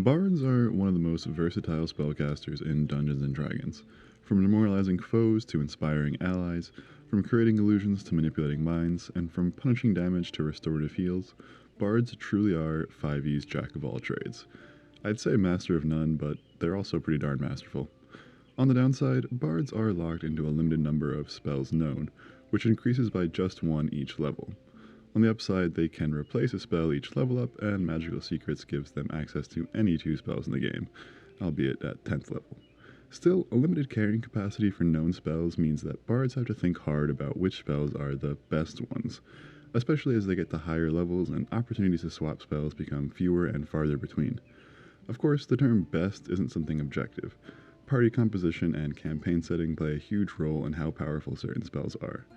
Bards are one of the most versatile spellcasters in Dungeons & Dragons. From demoralizing foes to inspiring allies, from creating illusions to manipulating minds, and from punishing damage to restorative heals, Bards truly are 5e's jack of all trades. I'd say master of none, but they're also pretty darn masterful. On the downside, Bards are locked into a limited number of spells known, which increases by just one each level. On the upside, they can replace a spell each level up, and Magical Secrets gives them access to any 2 spells in the game, albeit at 10th level. Still, a limited carrying capacity for known spells means that bards have to think hard about which spells are the best ones, especially as they get to higher levels and opportunities to swap spells become fewer and farther between. Of course, the term best isn't something objective. Party composition and campaign setting play a huge role in how powerful certain spells are.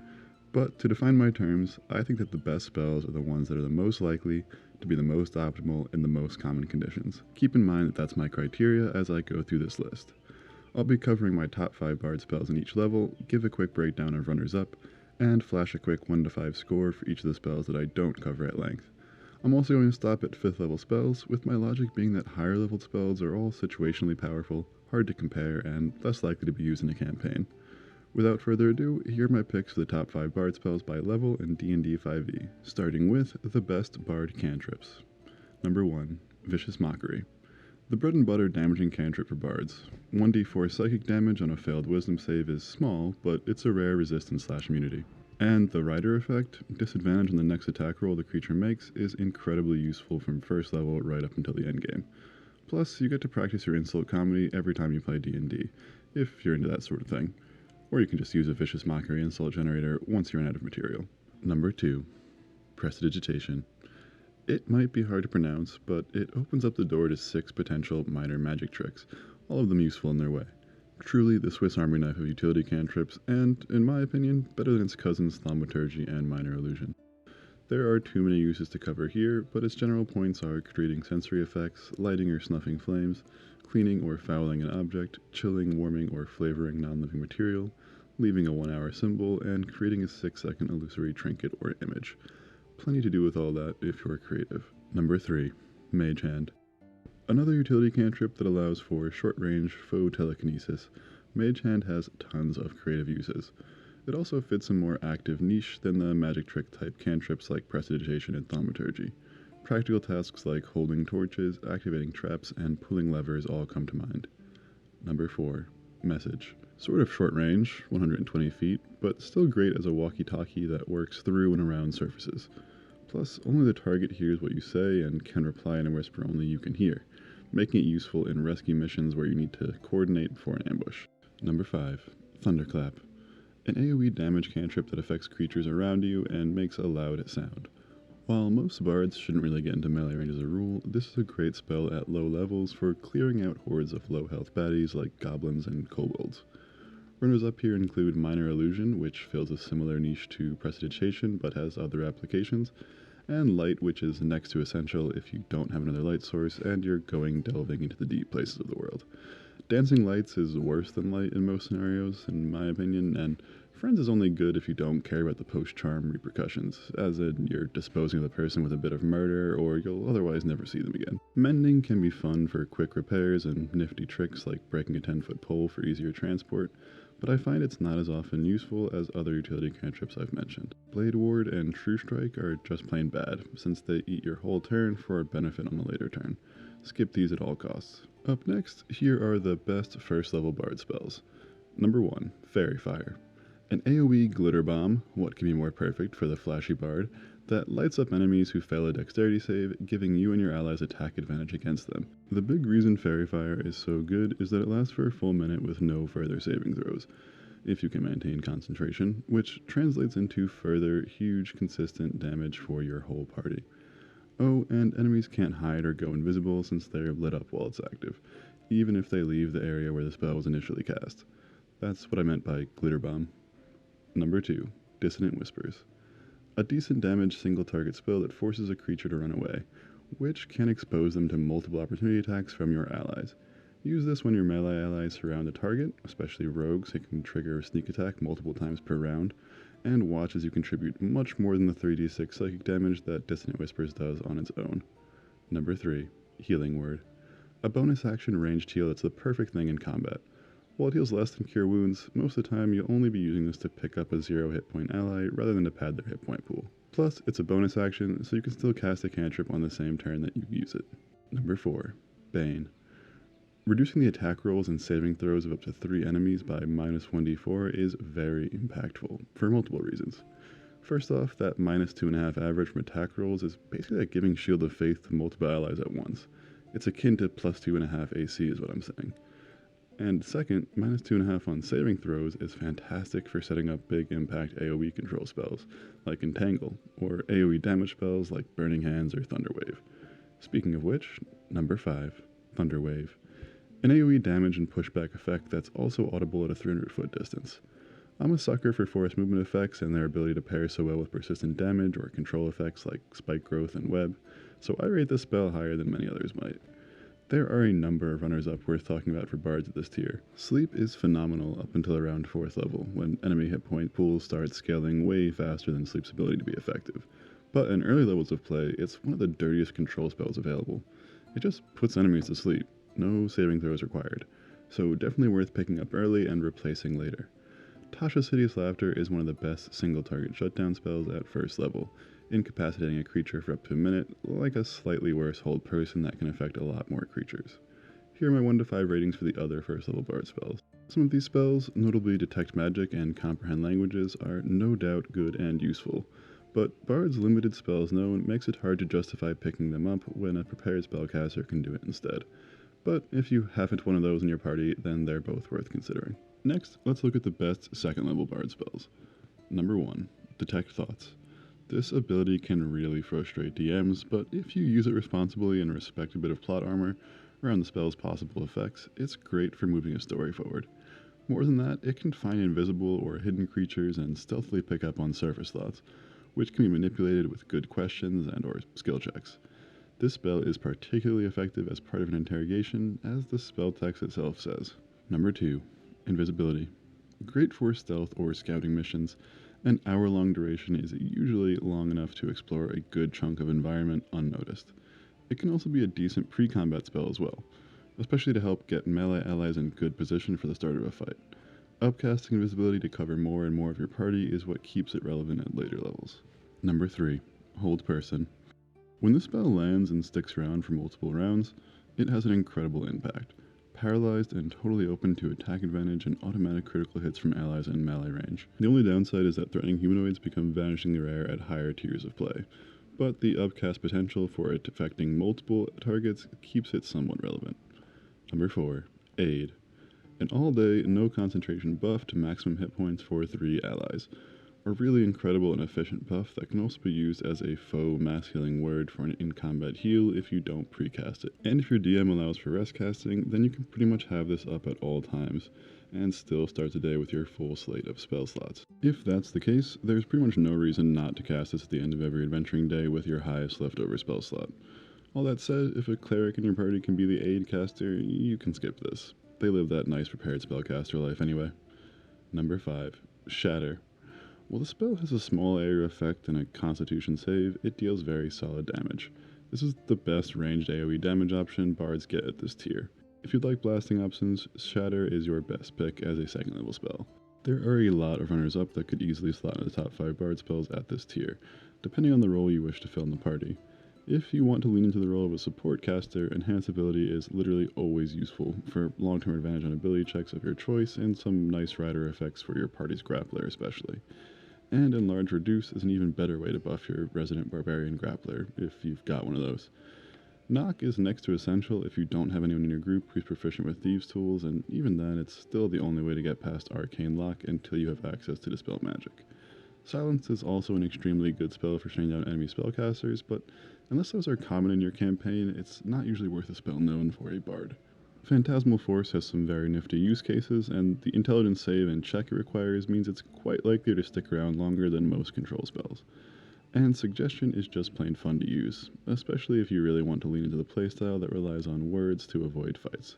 But to define my terms, I think that the best spells are the ones that are the most likely to be the most optimal in the most common conditions. Keep in mind that that's my criteria as I go through this list. I'll be covering my top 5 bard spells in each level, give a quick breakdown of runners-up, and flash a quick 1 to 5 score for each of the spells that I don't cover at length. I'm also going to stop at 5th level spells, with my logic being that higher leveled spells are all situationally powerful, hard to compare, and less likely to be used in a campaign. Without further ado, here are my picks for the top 5 bard spells by level in D&D 5e, starting with the best bard cantrips. Number 1. Vicious Mockery. The bread and butter damaging cantrip for bards. 1d4 psychic damage on a failed wisdom save is small, but it's a rare resistance/immunity. And the rider effect, disadvantage on the next attack roll the creature makes, is incredibly useful from first level right up until the endgame. Plus, you get to practice your insult comedy every time you play D&D, if you're into that sort of thing. Or you can just use a Vicious Mockery insult generator once you run out of material. Number 2. Prestidigitation. It might be hard to pronounce, but it opens up the door to 6 potential minor magic tricks, all of them useful in their way. Truly the Swiss Army knife of utility cantrips, and, in my opinion, better than its cousins Thaumaturgy and Minor Illusion. There are too many uses to cover here, but its general points are creating sensory effects, lighting or snuffing flames, cleaning or fouling an object, chilling, warming, or flavoring non-living material, leaving a 1-hour symbol, and creating a 6-second illusory trinket or image. Plenty to do with all that if you're creative. Number 3. Mage Hand. Another utility cantrip that allows for short-range faux telekinesis. Mage Hand has tons of creative uses. It also fits a more active niche than the magic trick type cantrips like Prestidigitation and Thaumaturgy. Practical tasks like holding torches, activating traps, and pulling levers all come to mind. Number 4. Message. Sort of short range, 120 feet, but still great as a walkie-talkie that works through and around surfaces. Plus, only the target hears what you say and can reply in a whisper only you can hear, making it useful in rescue missions where you need to coordinate before an ambush. Number 5. Thunderclap. An AoE damage cantrip that affects creatures around you and makes a loud sound. While most bards shouldn't really get into melee range as a rule, this is a great spell at low levels for clearing out hordes of low health baddies like goblins and kobolds. Runners up here include Minor Illusion, which fills a similar niche to Prestidigitation but has other applications, and Light, which is next to essential if you don't have another light source and you're delving into the deep places of the world. Dancing Lights is worse than Light in most scenarios, in my opinion, and Friends is only good if you don't care about the post-charm repercussions, as in you're disposing of the person with a bit of murder, or you'll otherwise never see them again. Mending can be fun for quick repairs and nifty tricks like breaking a 10-foot pole for easier transport, but I find it's not as often useful as other utility cantrips I've mentioned. Blade Ward and True Strike are just plain bad, since they eat your whole turn for a benefit on the later turn. Skip these at all costs. Up next, here are the best first level bard spells. Number 1. Fairy Fire. An AoE glitter bomb, what can be more perfect for the flashy bard, that lights up enemies who fail a dexterity save, giving you and your allies attack advantage against them. The big reason Fairy Fire is so good is that it lasts for a full minute with no further saving throws, if you can maintain concentration, which translates into further huge consistent damage for your whole party. Oh, and enemies can't hide or go invisible since they're lit up while it's active, even if they leave the area where the spell was initially cast. That's what I meant by glitter bomb. Number 2. Dissonant Whispers. A decent damage single target spell that forces a creature to run away, which can expose them to multiple opportunity attacks from your allies. Use this when your melee allies surround a target, especially rogues who can trigger a sneak attack multiple times per round, and watch as you contribute much more than the 3d6 psychic damage that Dissonant Whispers does on its own. Number 3. Healing Word. A bonus action ranged heal that's the perfect thing in combat. While it heals less than Cure Wounds, most of the time you'll only be using this to pick up a 0 hit point ally rather than to pad their hit point pool. Plus, it's a bonus action, so you can still cast a cantrip on the same turn that you use it. Number 4. Bane. Reducing the attack rolls and saving throws of up to 3 enemies by -1d4 is very impactful, for multiple reasons. First off, that -2.5 average from attack rolls is basically like giving Shield of Faith to multiple allies at once. It's akin to +2.5 AC is what I'm saying. And second, -2.5 on saving throws is fantastic for setting up big impact AoE control spells, like Entangle, or AoE damage spells like Burning Hands or Thunderwave. Speaking of which, number 5, Thunderwave. An AoE damage and pushback effect that's also audible at a 300-foot distance. I'm a sucker for force movement effects and their ability to pair so well with persistent damage or control effects like Spike Growth and Web, so I rate this spell higher than many others might. There are a number of runners-up worth talking about for bards at this tier. Sleep is phenomenal up until around 4th level, when enemy hit point pools start scaling way faster than Sleep's ability to be effective. But in early levels of play, it's one of the dirtiest control spells available. It just puts enemies to sleep, no saving throws required, so definitely worth picking up early and replacing later. Tasha's Hideous Laughter is one of the best single-target shutdown spells at 1st level, incapacitating a creature for up to a minute, like a slightly worse hold person that can affect a lot more creatures. Here are my 1 to 5 ratings for the other 1st level bard spells. Some of these spells, notably Detect Magic and Comprehend Languages, are no doubt good and useful, but Bard's limited spells known makes it hard to justify picking them up when a prepared spellcaster can do it instead. But if you haven't one of those in your party, then they're both worth considering. Next, let's look at the best 2nd level bard spells. Number 1, Detect Thoughts. This ability can really frustrate DMs, but if you use it responsibly and respect a bit of plot armor around the spell's possible effects, it's great for moving a story forward. More than that, it can find invisible or hidden creatures and stealthily pick up on surface thoughts, which can be manipulated with good questions and or skill checks. This spell is particularly effective as part of an interrogation, as the spell text itself says. Number 2, Invisibility. Great for stealth or scouting missions. An hour-long duration is usually long enough to explore a good chunk of environment unnoticed. It can also be a decent pre-combat spell as well, especially to help get melee allies in good position for the start of a fight. Upcasting invisibility to cover more and more of your party is what keeps it relevant at later levels. Number 3, Hold Person. When this spell lands and sticks around for multiple rounds, it has an incredible impact. Paralyzed and totally open to attack advantage and automatic critical hits from allies in melee range. The only downside is that threatening humanoids become vanishingly rare at higher tiers of play, but the upcast potential for it affecting multiple targets keeps it somewhat relevant. Number 4, Aid. An all-day, no concentration buff to maximum hit points for 3 allies. A really incredible and efficient buff that can also be used as a faux mass healing word for an in-combat heal if you don't precast it. And if your DM allows for rest casting, then you can pretty much have this up at all times, and still start the day with your full slate of spell slots. If that's the case, there's pretty much no reason not to cast this at the end of every adventuring day with your highest leftover spell slot. All that said, if a cleric in your party can be the aid caster, you can skip this. They live that nice prepared spellcaster life anyway. Number 5, Shatter. While the spell has a small area effect and a constitution save, it deals very solid damage. This is the best ranged AoE damage option bards get at this tier. If you'd like blasting options, Shatter is your best pick as a 2nd level spell. There are a lot of runners up that could easily slot into the top 5 bard spells at this tier, depending on the role you wish to fill in the party. If you want to lean into the role of a support caster, Enhance Ability is literally always useful for long-term advantage on ability checks of your choice and some nice rider effects for your party's grappler especially. And Enlarge Reduce is an even better way to buff your resident barbarian grappler, if you've got one of those. Knock is next to essential if you don't have anyone in your group who's proficient with thieves tools, and even then it's still the only way to get past Arcane Lock until you have access to Dispel Magic. Silence is also an extremely good spell for shutting down enemy spellcasters, but unless those are common in your campaign, it's not usually worth a spell known for a bard. Phantasmal Force has some very nifty use cases, and the intelligence save and check it requires means it's quite likely to stick around longer than most control spells. And Suggestion is just plain fun to use, especially if you really want to lean into the playstyle that relies on words to avoid fights.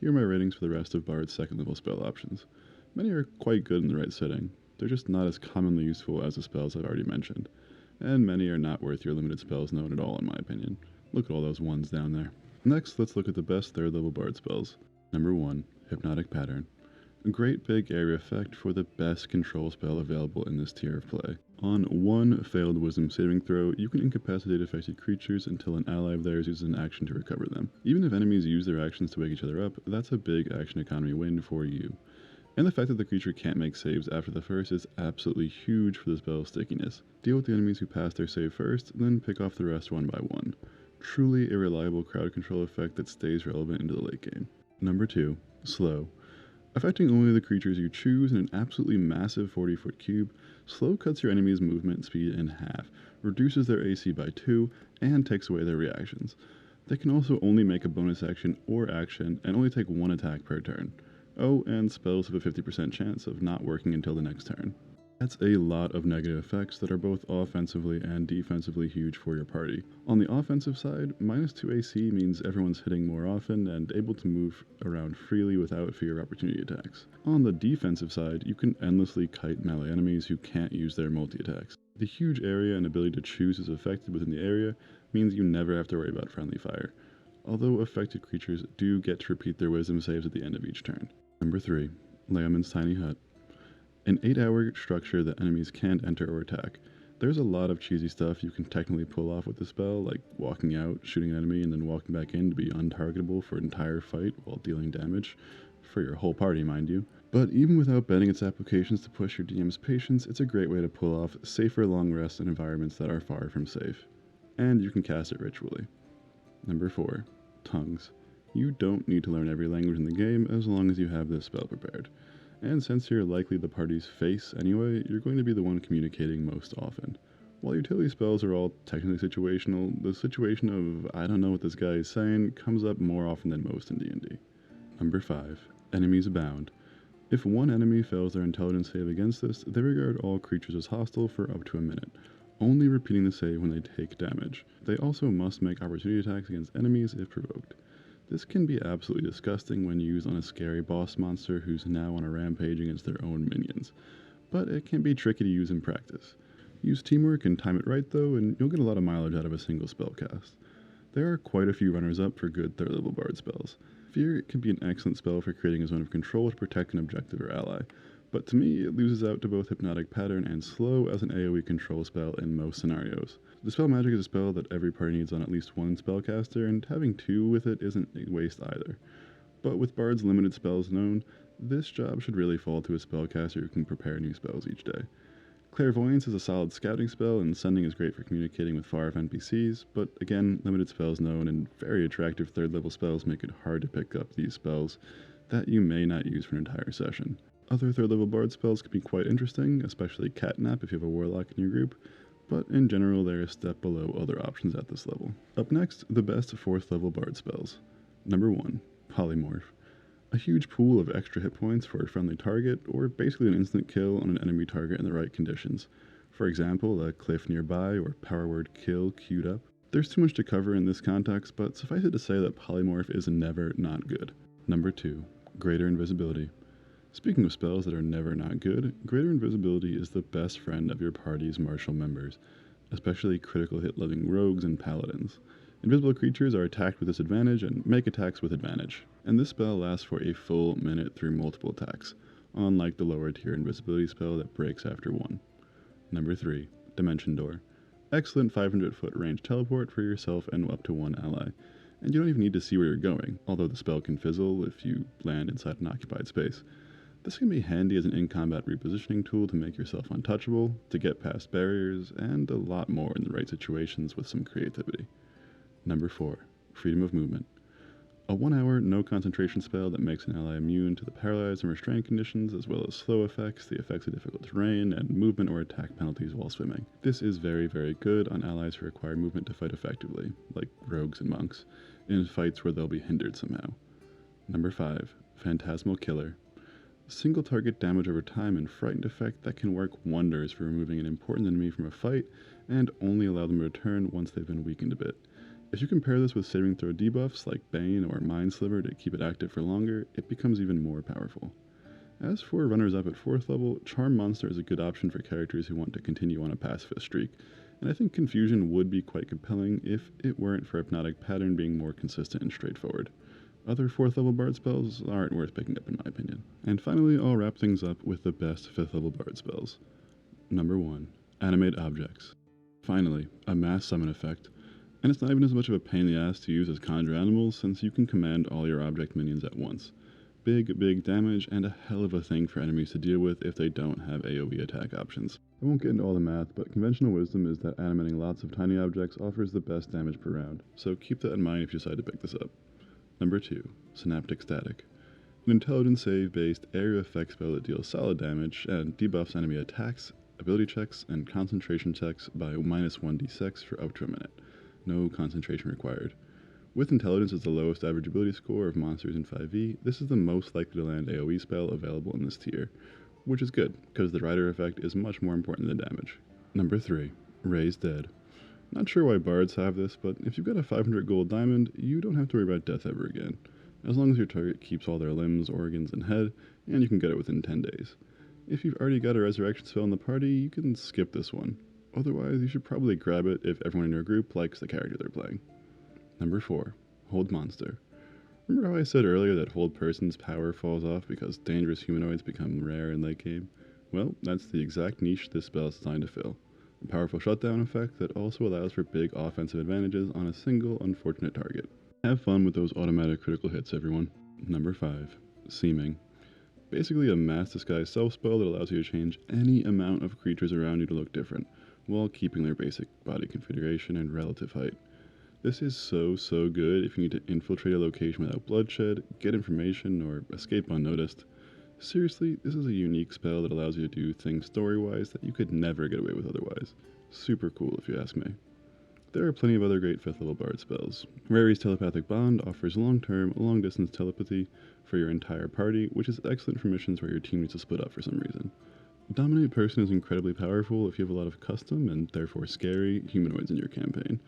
Here are my ratings for the rest of Bard's 2nd level spell options. Many are quite good in the right setting, they're just not as commonly useful as the spells I've already mentioned, and many are not worth your limited spells known at all in my opinion. Look at all those ones down there. Next, let's look at the best 3rd level bard spells. Number 1, Hypnotic Pattern. A great big area effect for the best control spell available in this tier of play. On one failed wisdom saving throw, you can incapacitate affected creatures until an ally of theirs uses an action to recover them. Even if enemies use their actions to wake each other up, that's a big action economy win for you. And the fact that the creature can't make saves after the first is absolutely huge for the spell's stickiness. Deal with the enemies who pass their save first, then pick off the rest one by one. Truly a reliable crowd control effect that stays relevant into the late game. Number 2, Slow. Affecting only the creatures you choose in an absolutely massive 40-foot cube, Slow cuts your enemy's movement speed in half, reduces their AC by 2, and takes away their reactions. They can also only make a bonus action or action and only take 1 attack per turn. Oh, and spells have a 50% chance of not working until the next turn. That's a lot of negative effects that are both offensively and defensively huge for your party. On the offensive side, -2 AC means everyone's hitting more often and able to move around freely without fear of opportunity attacks. On the defensive side, you can endlessly kite melee enemies who can't use their multi-attacks. The huge area and ability to choose is affected within the area means you never have to worry about friendly fire, although affected creatures do get to repeat their wisdom saves at the end of each turn. Number 3, Leomund's Tiny Hut. An 8-hour structure that enemies can't enter or attack. There's a lot of cheesy stuff you can technically pull off with the spell, like walking out, shooting an enemy, and then walking back in to be untargetable for an entire fight while dealing damage. For your whole party, mind you. But even without betting its applications to push your DM's patience, it's a great way to pull off safer long rests in environments that are far from safe. And you can cast it ritually. Number 4, Tongues. You don't need to learn every language in the game as long as you have this spell prepared. And since you're likely the party's face anyway, you're going to be the one communicating most often. While utility spells are all technically situational, the situation of I don't know what this guy is saying comes up more often than most in D&D. Number 5, Enemies Abound. If one enemy fails their intelligence save against this, they regard all creatures as hostile for up to a minute, only repeating the save when they take damage. They also must make opportunity attacks against enemies if provoked. This can be absolutely disgusting when used on a scary boss monster who's now on a rampage against their own minions, but it can be tricky to use in practice. Use teamwork and time it right though, and you'll get a lot of mileage out of a single spell cast. There are quite a few runners-up for good 3rd level bard spells. Fear can be an excellent spell for creating a zone of control to protect an objective or ally, but to me it loses out to both Hypnotic Pattern and Slow as an AoE control spell in most scenarios. Dispel Magic is a spell that every party needs on at least one spellcaster, and having 2 with it isn't a waste either. But with Bard's limited spells known, this job should really fall to a spellcaster who can prepare new spells each day. Clairvoyance is a solid scouting spell, and Sending is great for communicating with far-off NPCs, but again, limited spells known and very attractive 3rd level spells make it hard to pick up these spells that you may not use for an entire session. Other 3rd level bard spells can be quite interesting, especially Catnap if you have a warlock in your group, but in general they're a step below other options at this level. Up next, the best 4th level bard spells. Number 1, Polymorph. A huge pool of extra hit points for a friendly target, or basically an instant kill on an enemy target in the right conditions. For example, a cliff nearby or power word kill queued up. There's too much to cover in this context, but suffice it to say that Polymorph is never not good. Number 2, Greater Invisibility. Speaking of spells that are never not good, Greater Invisibility is the best friend of your party's martial members, especially critical hit loving rogues and paladins. Invisible creatures are attacked with disadvantage and make attacks with advantage, and this spell lasts for a full minute through multiple attacks, unlike the lower tier invisibility spell that breaks after 1. Number 3, Dimension Door. Excellent 500-foot range teleport for yourself and up to 1 ally, and you don't even need to see where you're going, although the spell can fizzle if you land inside an occupied space. This can be handy as an in-combat repositioning tool to make yourself untouchable, to get past barriers, and a lot more in the right situations with some creativity. Number 4, Freedom of Movement. A 1-hour, no concentration spell that makes an ally immune to the paralyzed and restrained conditions, as well as slow effects, the effects of difficult terrain, and movement or attack penalties while swimming. This is very, very good on allies who require movement to fight effectively, like rogues and monks, in fights where they'll be hindered somehow. Number 5, Phantasmal Killer. Single target damage over time and frightened effect that can work wonders for removing an important enemy from a fight and only allow them to return once they've been weakened a bit. If you compare this with saving throw debuffs like Bane or Mind Sliver to keep it active for longer, it becomes even more powerful. As for runners up at 4th level, Charm Monster is a good option for characters who want to continue on a pacifist streak. and I think Confusion would be quite compelling if it weren't for Hypnotic Pattern being more consistent and straightforward. Other 4th level bard spells aren't worth picking up in my opinion. And finally, I'll wrap things up with the best 5th level bard spells. Number 1. Animate Objects. Finally, a mass summon effect. And it's not even as much of a pain in the ass to use as Conjure Animals, since you can command all your object minions at once. Big damage, and a hell of a thing for enemies to deal with if they don't have AoE attack options. I won't get into all the math, but conventional wisdom is that animating lots of tiny objects offers the best damage per round, so keep that in mind if you decide to pick this up. Number 2. Synaptic Static. An intelligence save-based area effect spell that deals solid damage and debuffs enemy attacks, ability checks, and concentration checks by -1d6 for up to a minute. No concentration required. With intelligence as the lowest average ability score of monsters in 5e, this is the most likely to land AoE spell available in this tier, which is good, because the rider effect is much more important than damage. Number 3. Raise Dead. Not sure why bards have this, but if you've got a 500 gold diamond, you don't have to worry about death ever again, as long as your target keeps all their limbs, organs, and head, and you can get it within 10 days. If you've already got a resurrection spell in the party, you can skip this one. Otherwise, you should probably grab it if everyone in your group likes the character they're playing. Number 4. Hold Monster. Remember how I said earlier that Hold Person's power falls off because dangerous humanoids become rare in late game? Well, that's the exact niche this spell is designed to fill. A powerful shutdown effect that also allows for big offensive advantages on a single unfortunate target. Have fun with those automatic critical hits, everyone. Number 5. Seeming. Basically a mass disguise self spell that allows you to change any amount of creatures around you to look different, while keeping their basic body configuration and relative height. This is so good if you need to infiltrate a location without bloodshed, get information, or escape unnoticed. Seriously, this is a unique spell that allows you to do things story-wise that you could never get away with otherwise. Super cool if you ask me. There are plenty of other great 5th level bard spells. Rary's Telepathic Bond offers long-term, long-distance telepathy for your entire party, which is excellent for missions where your team needs to split up for some reason. Dominate Person is incredibly powerful if you have a lot of custom, and therefore scary, humanoids in your campaign.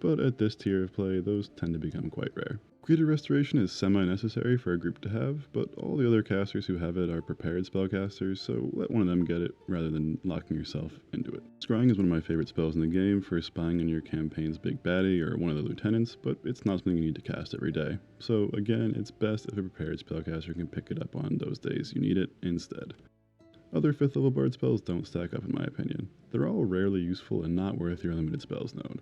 But at this tier of play, those tend to become quite rare. Greater Restoration is semi-necessary for a group to have, but all the other casters who have it are prepared spellcasters, so let one of them get it rather than locking yourself into it. Scrying is one of my favorite spells in the game for spying on your campaign's big baddie or one of the lieutenants, but it's not something you need to cast every day. So again, it's best if a prepared spellcaster can pick it up on those days you need it instead. Other 5th level bard spells don't stack up in my opinion. They're all rarely useful and not worth your limited spells node.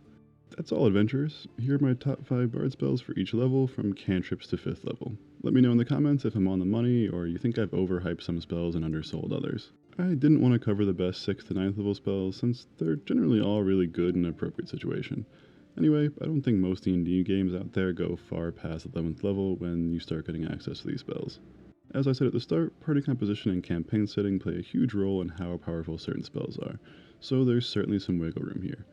That's all, adventurers. Here are my top 5 bard spells for each level, from cantrips to 5th level. Let me know in the comments if I'm on the money, or you think I've overhyped some spells and undersold others. I didn't want to cover the best 6th to 9th level spells, since they're generally all really good in an appropriate situation. Anyway, I don't think most D&D games out there go far past 11th level when you start getting access to these spells. As I said at the start, party composition and campaign setting play a huge role in how powerful certain spells are, so there's certainly some wiggle room here.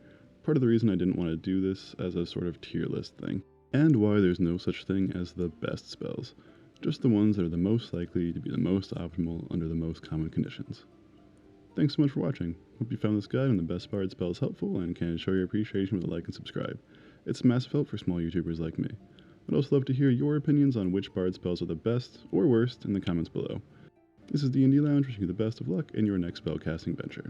Part of the reason I didn't want to do this as a sort of tier list thing, and why there's no such thing as the best spells, just the ones that are the most likely to be the most optimal under the most common conditions. Thanks so much for watching. Hope you found this guide on the best bard spells helpful and can show your appreciation with a like and subscribe. It's a massive help for small YouTubers like me. I'd also love to hear your opinions on which bard spells are the best or worst in the comments below. This is D&D Lounge wishing you the best of luck in your next spellcasting venture.